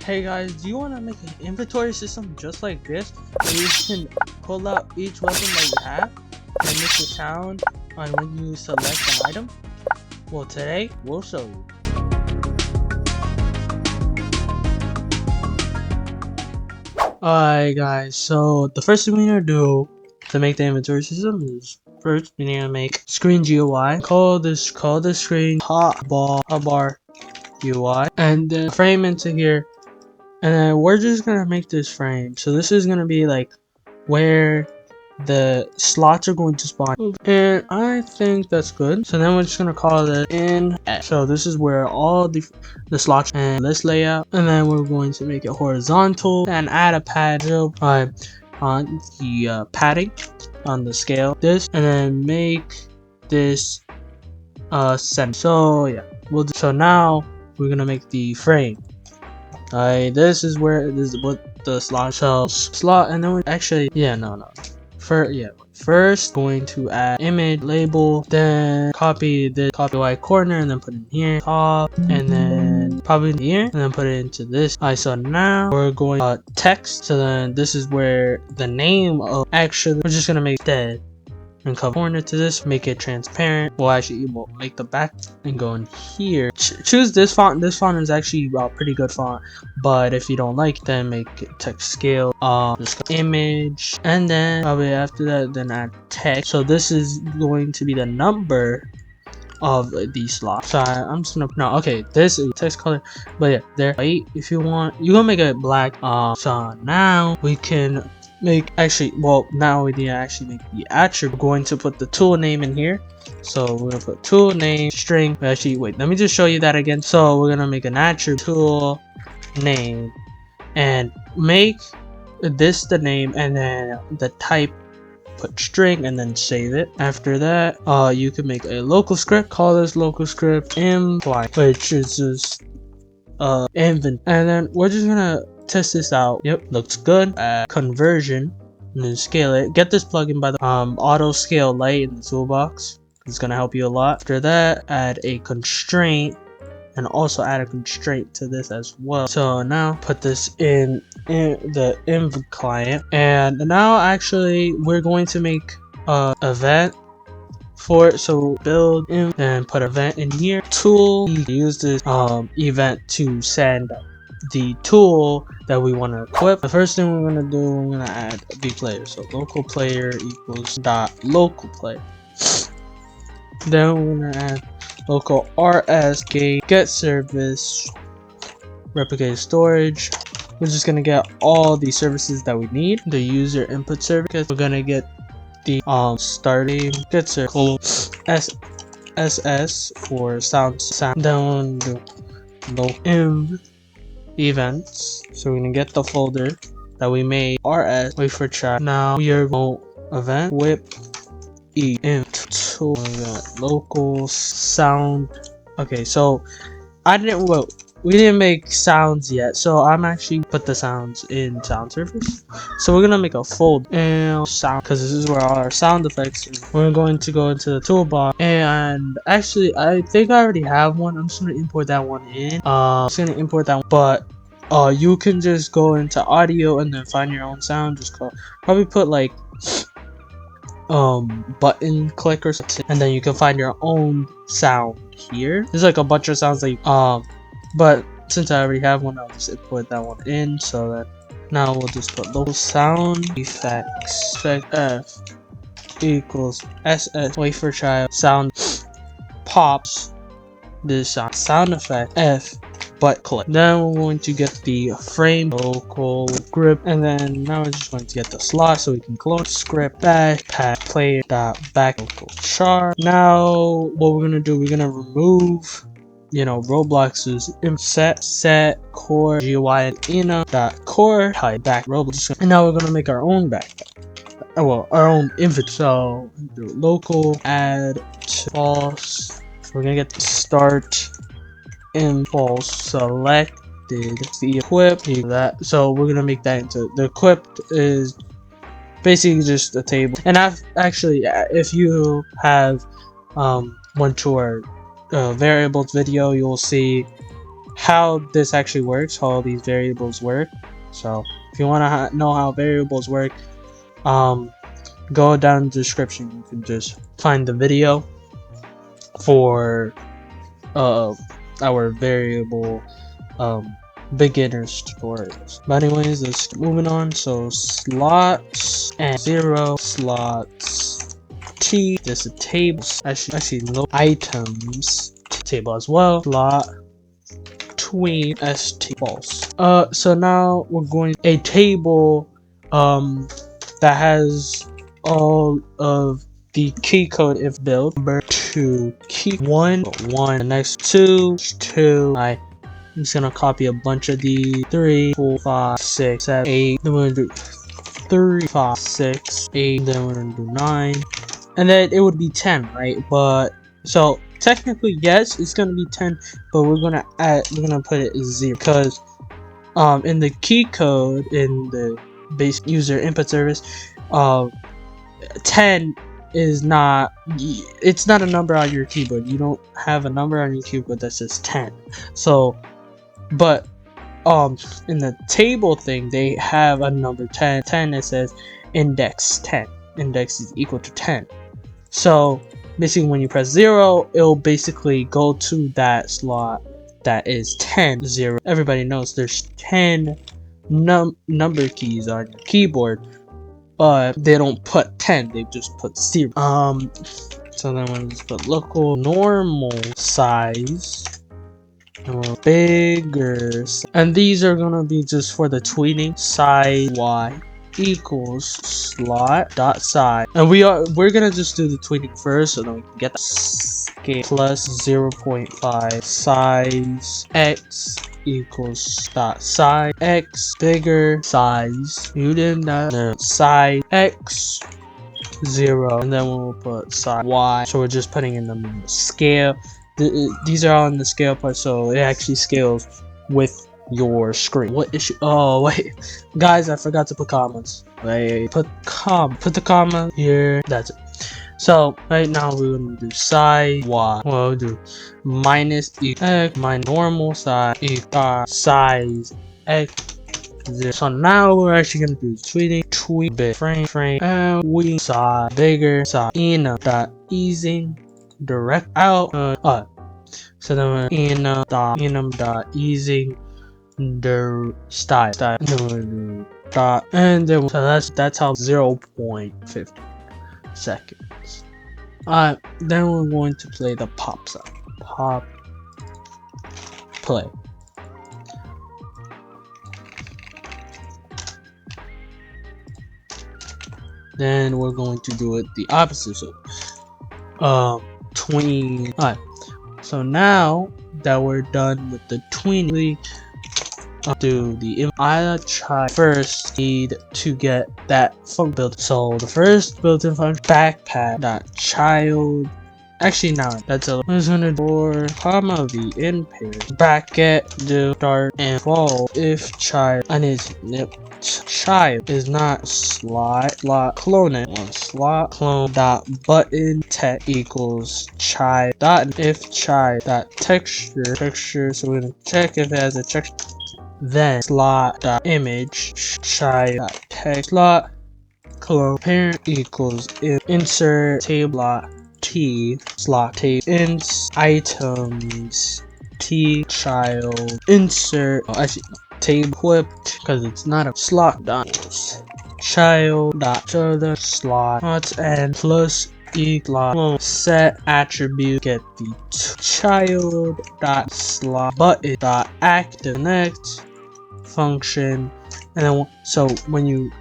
Hey guys, do you want to make an inventory system just like this, where you can pull out each weapon that you have and make a sound on when you select an item? Well, today we'll show you. Alright guys, so the first thing we need to do to make the inventory system is first we need to make screen GUI. Call this screen hotbar UI, and then frame into here. And then we're just gonna make this frame. So this is gonna be like where the slots are going to spawn. And I think that's good. So then we're just gonna call it in. So this is where all the slots and this layout. And then we're going to make it horizontal and add a pad 0.5 on the padding on the scale. This, and then make this center. So yeah, so now we're gonna make the frame. This is what the slot, and then we actually, first going to add image label, then copy the white corner and then put it in here, top, and then probably in here, and then put it into this. So now we're going text. So then this is where the name of, actually we're just gonna make dead and cover corner to this, make it transparent. Well, actually, we'll make the back and go in here. Choose this font. This font is actually a pretty good font, but if you don't like it, then make it text scale. Just go image, and then probably after that, then add text. So this is going to be the number of these slots. So I'm just gonna this is text color, but yeah, there. White if you want. You gonna make it black. So now we can make, now we need to actually make the attribute. We're going to put the tool name in here. So we're gonna put tool name string. Actually, wait, let me just show you that again. So we're gonna make an attribute tool name and make this the name, and then the type, put string, and then save it. After that, you can make a local script. Call this local script InvClient, which is just invent, and then we're just gonna test this out. Yep, looks good. Conversion, and then scale it. Get this plugin by the auto scale light in the toolbox. It's gonna help you a lot. After that, add a constraint, and also add a constraint to this as well. So now put this in the InvClient, and now actually we're going to make a event for it. So build in and put event in here. Tool, use this event to send the tool that we want to equip. The first thing we're going to do, we're going to add a vPlayer. So local player equals dot local player. Then we're going to add local rs get service replicate storage. We're just going to get all the services that we need. The user input service, we're going to get the starting get service ss for sound. Then do local events. So we're gonna get the folder that we made rs, wait for chat. Now we are going event whip int tool, local sound. Okay, so we didn't make sounds yet, so I'm actually put the sounds in sound service. So we're gonna make a folder and sound, because this is where all our sound effects are. We're going to go into the toolbar, and actually I think I already have one. I'm just gonna import that one in. But you can just go into audio and then find your own sound. Just probably put like button click or something, and then you can find your own sound here. There's like a bunch of sounds that you but since I already have one, I'll just import that one in. So that now we'll just put local sound effects f equals ss, wait for child, sound pops this sound effect f but click. Then we're going to get the frame local script, and then now we're just going to get the slot so we can close script back pad player dot back local char. Now what we're gonna do, we're gonna remove Roblox's set core GUI and inner dot core type back Roblox, and now we're gonna make our own backpack. Our own inventory. So do local add to false. We're gonna get the start in false selected the equip that. So we're gonna make that into the equipped is basically just a table. And actually, if you have went to our variables video, you'll see how this actually works, how all these variables work. So if you want to know how variables work, go down in the description. You can just find the video for our variable beginners tutorials. But anyways, let's keep moving on. So slots and 0 slots t, this is tables, actually no items table as well, slot tween st false. So now we're going a table that has all of the key code if built. Number 2 key 1 1, the next 2 2. I'm just gonna copy a bunch of these. 3 4 5 6 7 8. Then we're gonna do 3 5 6 8. Then we're gonna do 9, and then it would be 10, right? But so technically yes, it's gonna be 10, but we're gonna put it as 0 because in the key code in the base user input service, 10 is not, it's not a number on your keyboard. You don't have a number on your keyboard that says 10. So but in the table thing, they have a number 10. It says index 10. Index is equal to 10. So basically when you press 0, it'll basically go to that slot that is 10 0. Everybody knows there's 10 number keys on your keyboard, but they don't put 10, they just put 0. So then we'll just put local normal size and bigger, and these are gonna be just for the tweeting. Size y equals slot dot size, and we're gonna just do the tweeting first so then we can get that. Scale plus 0.5 size x equals dot size x bigger size you didn't know size x 0, and then we'll put size y. So we're just putting in the scale. These are all in the scale part, so it actually scales with your screen. What issue? Oh wait, guys, I forgot to put commas. Wait, put the comma here. That's it. So right now we're gonna do size y. Well, we'll do minus x, my normal size equal size x 0. So now we're actually gonna do tweet bit frame, and we size bigger size in dot easing direct out. So then we're enum dot easing the style, and then we're do dot, and then so that's how 0.50 seconds. Then we're going to play the pop sound. Pop play. Then we're going to do it the opposite. So tween. Alright. So now that we're done with the tweening, do the I try first need to get that function built. So the first built-in function backpack.child. Actually now that's a I'm just gonna do comma v in pairs bracket do start and fall if child and its child is not slot clone it on slot clone dot button text equals child dot if child dot texture. So we're gonna check if it has a texture. Then slot dot image child dot text slot clone parent equals insert table t slot table ins items t child insert actually table equipped because it's not a slot dot child dot other slot and plus equal set attribute get the child dot slot button dot active next function, and then so when you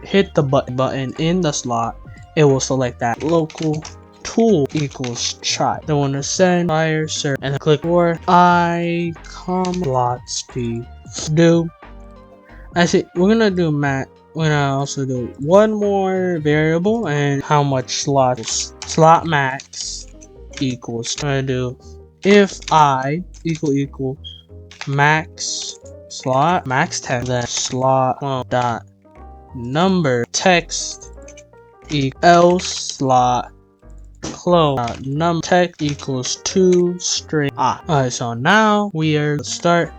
hit the button in the slot, it will select that local tool equals child. Then when to send fire serve and then click for I slots to do. Actually, we're gonna do we're gonna also do one more variable and how much slot max equals. I'm gonna do if I equal max slot max 10, then slot dot number text equals slot close num text equals to string I. Alright, so now we are start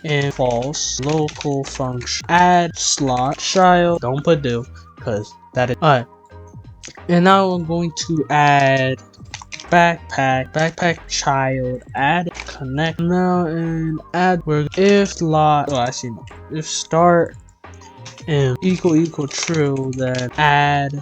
in false local function add slot child. Don't put do because that is alright. And now I'm going to add backpack child add connect now and add where if slot actually no, if start and equal true then add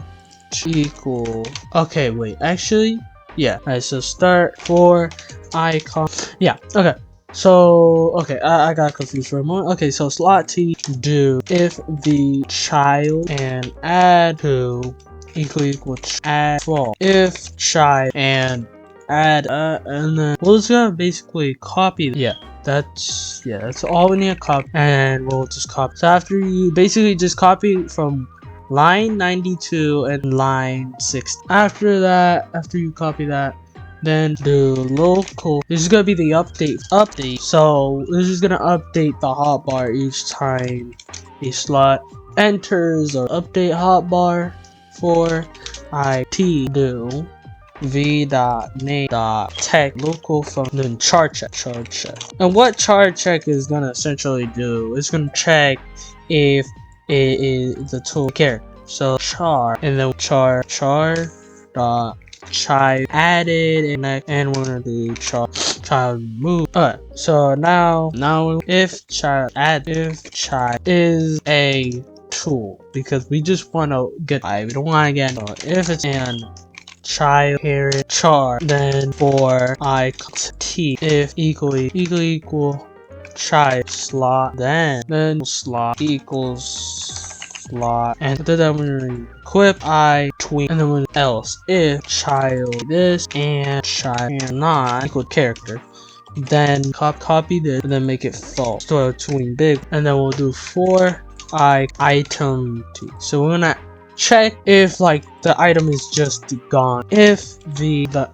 equal okay wait actually yeah alright so start for icon yeah okay so okay I got confused for a moment. Okay, so slot t do if the child and add to equal add fall if child and add and then we'll just gonna basically copy that's all we need to copy and we'll just copy. So after you basically just copy from line 92 and line 60. After you copy that, then do local. This is gonna be the update. So this is gonna update the hotbar each time a slot enters or update hotbar for it do v.name.text local function then char check. And what char check is gonna essentially do is gonna check if it is the tool character. So char and then char dot child added and we're gonna do child move. Alright, so now if child is a tool because we just want to get we don't want to get if it's an child parent char then for I t if equal child slot then slot equals slot and then we're gonna equip I tween and then we're else if child this and child and not equal character then copy this and then make it false so tween big and then we'll do for item t. So we're gonna check if like the item is just gone if the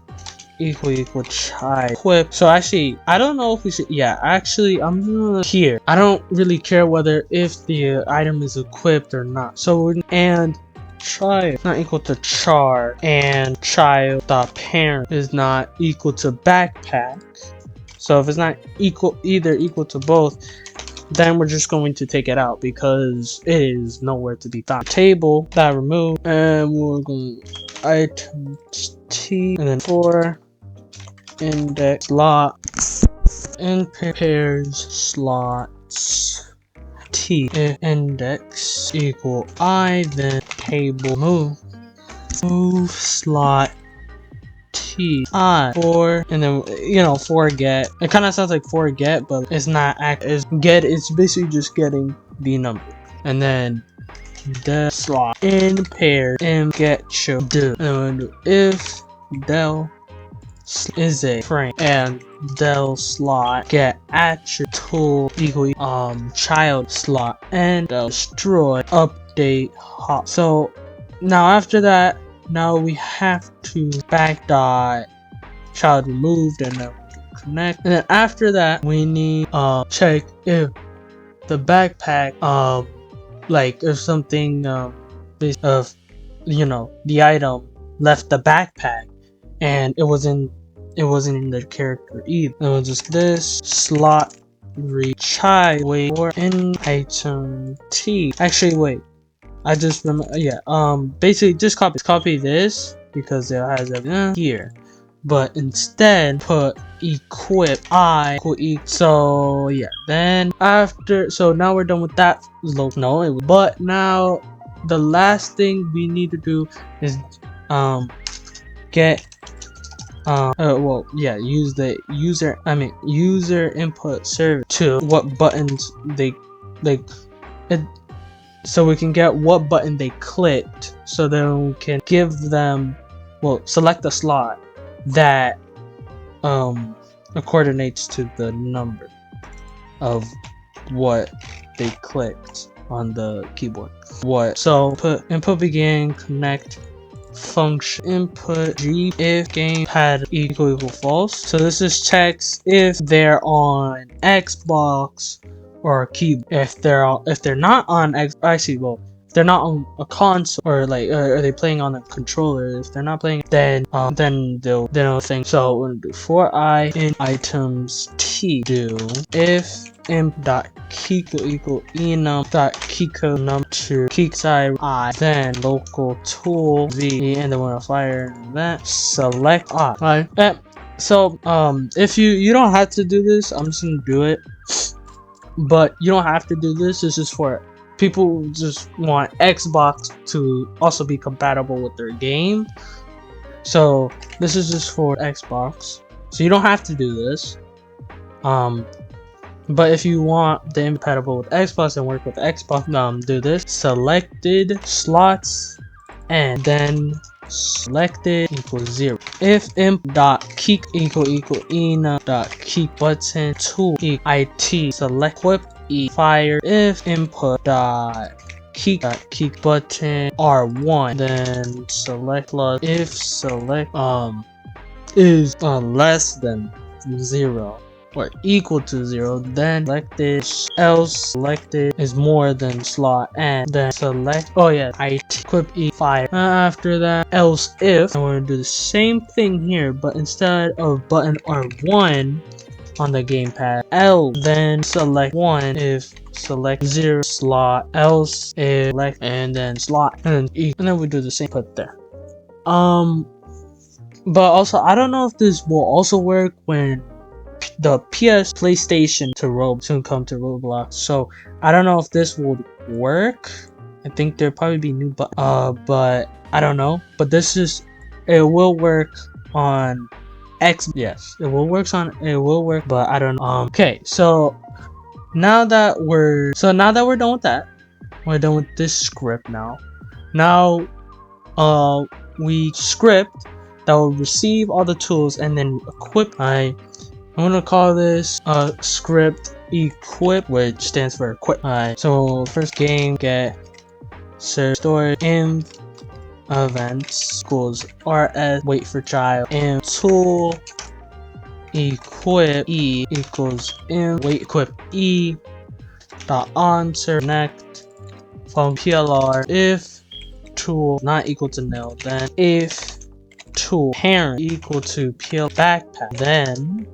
equal child equip. So actually I don't know if we should actually I'm gonna here I don't really care whether if the item is equipped or not. So and child not equal to char and child dot parent is not equal to backpack. So if it's not equal to both, then we're just going to take it out because it is nowhere to be found. Table that remove and we're going to item t and then for index slot and pairs slots t if index equal I then table move slot t I for and then forget. It kind of sounds like forget, but it's not it's basically just getting the number and then the slot in pair and get show do and then if del is a frame and del slot get attribute tool equal child slot and del destroy update hot. So now after that now we have to back dot child removed and then connect and then after that we need check if the backpack like if something of the item left the backpack and it wasn't in the character either. It was just this slot read child wait for in item t. Actually wait, I just remember basically just copy this because it has everything here, but instead put equip I equal so yeah then after so now we're done with that but now the last thing we need to do is get use the user input server to what buttons they so we can get what button they clicked so then we can give them select the slot that coordinates to the number of what they clicked on the keyboard. So put input begin connect function input g if game pad equal false. So this is checks if they're on Xbox or keyboard. If they're not on they're not on a console, or like are they playing on a controller. If they're not playing, then they'll think. So we're gonna do for I in items t do if imp dot kiko equal enum dot kiko num to kik side I, then local tool v, and then we're gonna fire that select I. Right. So if you don't have to do this, I'm just gonna do it, but you don't have to do this. This is for people who just want Xbox to also be compatible with their game. So this is just for Xbox, so you don't have to do this. But if you want the incompatible with Xbox and work with Xbox, do this selected slots and then selected equals 0. If imp dot keep equal ena dot keep button tool it select equip e fire if input dot keep button r1, then select plus if select is less than 0 or equal to 0, then selected else selected is more than slot, and then select it equip e5. After that else if, and we're gonna do the same thing here, but instead of button R1 on the gamepad L, then select 1 if select 0 slot, else if select, and then slot, and then E, and then we do the same put there. But also I don't know if this will also work when the PlayStation to soon come to Roblox, so I don't know if this would work. I think there'll probably be new but I don't know. But this is, it will work on X. Yes, it will work, but I don't know. Okay, so now that we're done with that, we're done with this script now. We script that will receive all the tools and then equip. I'm gonna call this script equip, which stands for equip. Alright, so first game get search store imp events equals rs wait for child imp tool equip e equals imp wait equip e dot answer connect from plr if tool not equal to nil, then if tool parent equal to pl backpack, then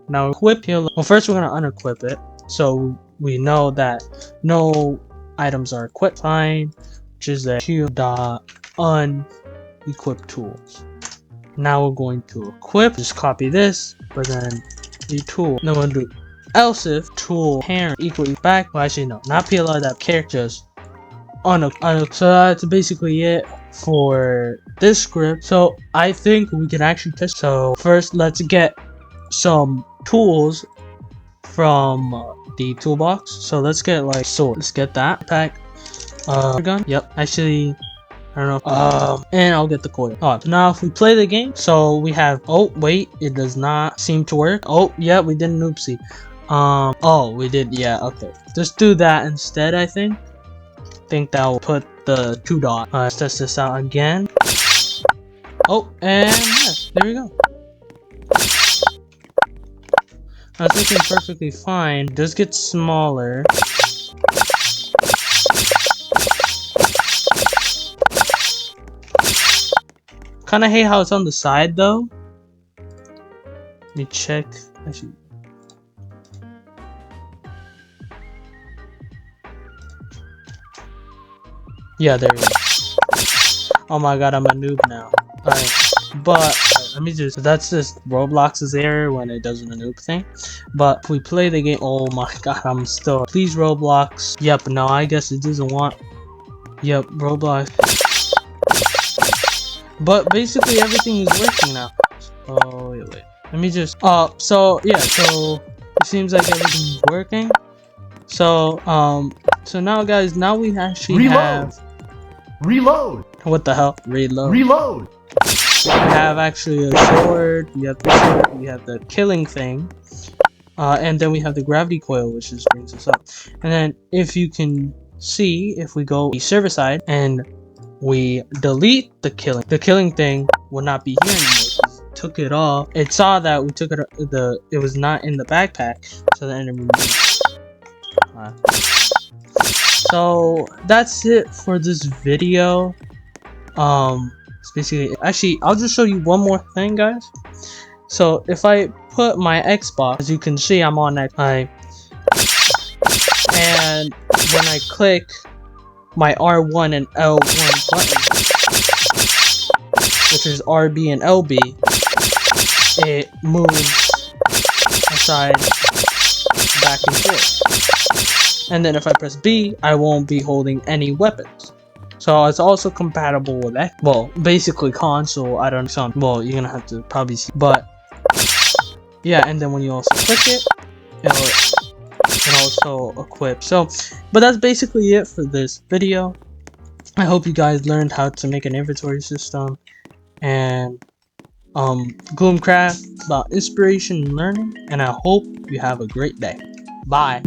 now equip here. Well, first we're gonna unequip it, so we know that no items are equipped. Fine, which is that q dot unequip tools. Now we're going to equip. Just copy this, but then the tool. Then we're gonna do else if tool parent equal back. Well, actually no, not plr that character, just unequip. So that's basically it for this script. So I think we can actually test. So first, let's get some tools from the toolbox. So let's get like sword. Let's get that pack. Gun. Yep. Actually, I don't know. And I'll get the coil. Oh, so now if we play the game, so we have. Oh wait, it does not seem to work. Oh yeah, we did an oopsie. Oh we did. Yeah. Okay. Just do that instead. I think that will put the 2 dot. Let's test this out again. Oh, and yes, there we go. That's looking perfectly fine. It does get smaller. Kinda hate how it's on the side though. Let me check. Actually. Yeah, there we go. Oh my god, I'm a noob now. Alright, but let me just. That's just Roblox's error when it does a noob thing. But if we play the game, oh my god, I'm still. Please Roblox. Yep, no, I guess it doesn't want. Yep, Roblox. But basically everything is working now. Oh wait. Let me just. So yeah, so it seems like everything's working. So so now guys, now we actually have. Reload! What the hell? Reload. Reload! We have actually a sword, we have the sword, we have the killing thing, and then we have the gravity coil, which just brings us up. And then if you can see, if we go the server side and we delete the killing thing will not be here anymore. Took it off. It saw that we took it. It was not in the backpack, so then it removed. So that's it for this video. It's basically, actually, I'll just show you one more thing, guys. So if I put my Xbox, as you can see, I'm on Xbox, and when I click my R1 and L1 buttons, which is RB and LB, it moves aside, back and forth. And then if I press B, I won't be holding any weapons. So it's also compatible with that. Well, basically console, I don't know. Well, you're gonna have to probably see. But yeah, and then when you also click it, it'll also equip. So, but that's basically it for this video. I hope you guys learned how to make an inventory system and Gloomcraft about inspiration and learning, and I hope you have a great day. Bye.